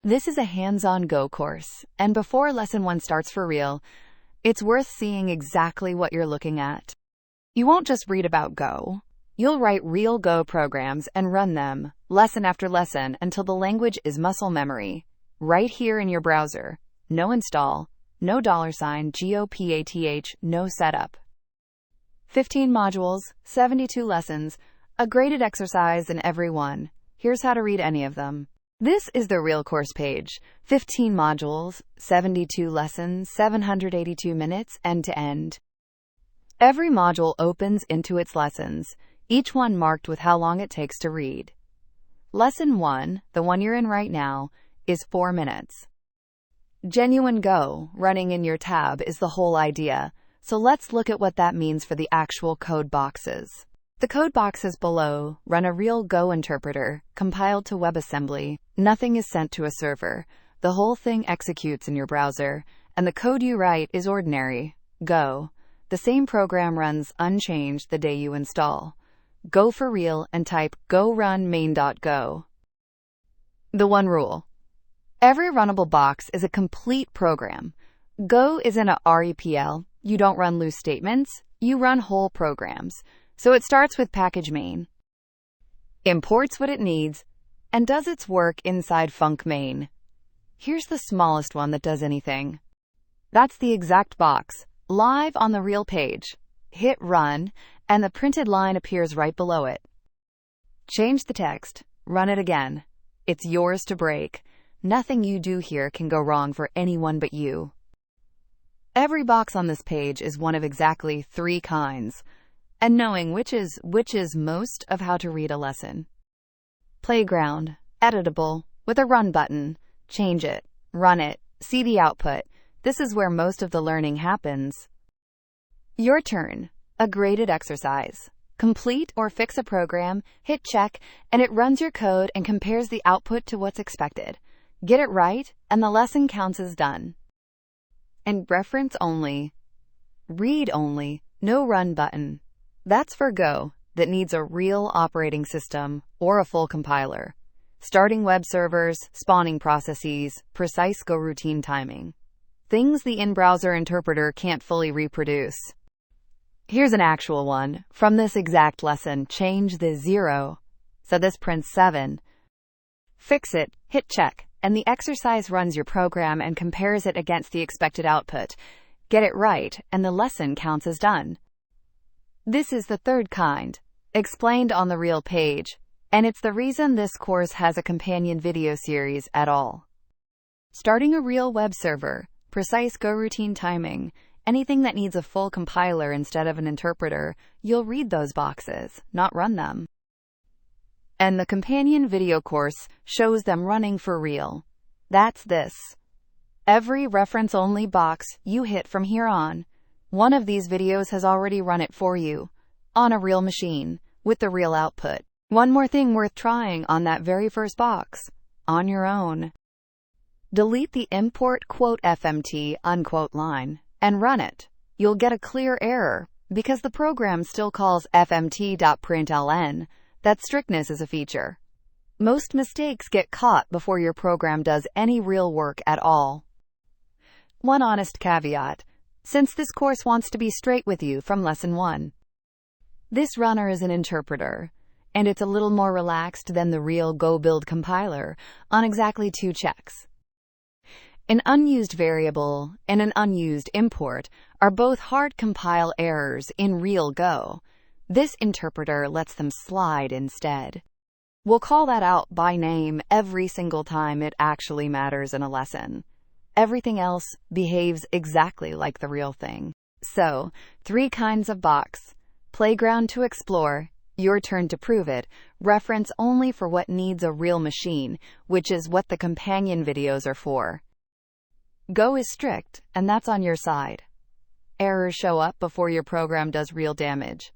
This is a hands-on Go course, and before Lesson 1 starts for real, it's worth seeing exactly what you're looking at. You won't just read about Go. You'll write real Go programs and run them, lesson after lesson, until the language is muscle memory, right here in your browser. No install, no $GOPATH, no setup. 15 modules, 72 lessons, a graded exercise in every one. Here's how to read any of them. This is the real course page. 15 modules, 72 lessons, 782 minutes, end to end. Every module opens into its lessons, each one marked with how long it takes to read. Lesson 1, the one you're in right now, is 4 minutes. Genuine Go, running in your tab, is the whole idea, so let's look at what that means for the actual code boxes. The code boxes below run a real Go interpreter, compiled to WebAssembly. Nothing is sent to a server. The whole thing executes in your browser, and the code you write is ordinary Go. The same program runs unchanged the day you install. Go for real and type go run main.go. The one rule. Every runnable box is a complete program. Go isn't a REPL. You don't run loose statements. You run whole programs. So it starts with package main, imports what it needs, and does its work inside func main. Here's the smallest one that does anything. That's the exact box, live on the real page. Hit run, and the printed line appears right below it. Change the text, run it again. It's yours to break. Nothing you do here can go wrong for anyone but you. Every box on this page is one of exactly 3 kinds. And knowing which is most of how to read a lesson. Playground, editable, with a run button. Change it, run it, see the output. This is where most of the learning happens. Your turn, a graded exercise. Complete or fix a program, hit check, and it runs your code and compares the output to what's expected. Get it right, and the lesson counts as done. And reference only, read only, no run button. That's for Go that needs a real operating system or a full compiler. Starting web servers, spawning processes, precise Go routine timing. Things the in-browser interpreter can't fully reproduce. Here's an actual one. From this exact lesson, change the 0. So this prints 7. Fix it, hit check, and the exercise runs your program and compares it against the expected output. Get it right, and the lesson counts as done. This is the third kind, explained on the real page, and it's the reason this course has a companion video series at all. Starting a real web server, precise Go routine timing, anything that needs a full compiler instead of an interpreter, you'll read those boxes, not run them. And the companion video course shows them running for real. That's this. Every reference-only box you hit from here on, one of these videos has already run it for you, on a real machine, with the real output. One more thing worth trying on that very first box, on your own. Delete the import "FMT" line, and run it. You'll get a clear error, because the program still calls fmt.println. That strictness is a feature. Most mistakes get caught before your program does any real work at all. One honest caveat. Since this course wants to be straight with you from Lesson 1. This runner is an interpreter, and it's a little more relaxed than the real Go build compiler on exactly 2 checks. An unused variable and an unused import are both hard compile errors in real Go. This interpreter lets them slide instead. We'll call that out by name every single time it actually matters in a lesson. Everything else behaves exactly like the real thing. So, 3 kinds of box. Playground to explore, your turn to prove it, reference only for what needs a real machine, which is what the companion videos are for. Go is strict, and that's on your side. Errors show up before your program does real damage.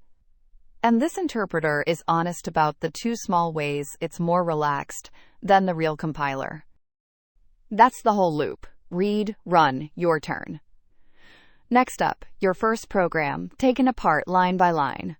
And this interpreter is honest about the 2 small ways it's more relaxed than the real compiler. That's the whole loop. Read, run, your turn. Next up, your first program, taken apart line by line.